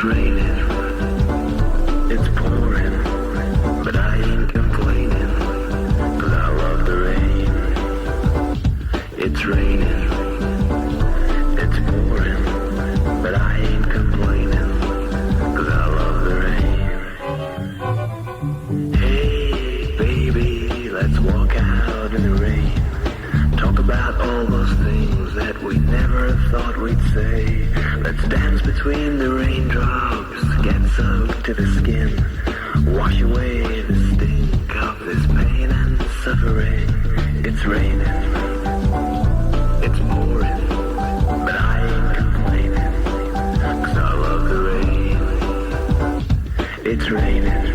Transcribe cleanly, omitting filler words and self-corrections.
It's raining, it's pouring, but I ain't complaining, 'cause I love the rain. It's raining, it's pouring, but I ain't complaining, 'cause I love the rain. Hey baby, let's walk out in the rain. Talk about all those things that we never thought we'd say. Let's dance between the raindrops, get soaked to the skin, wash away the stink of this pain and suffering. It's raining, it's pouring, but I ain't complaining, 'cause I love the rain. It's raining,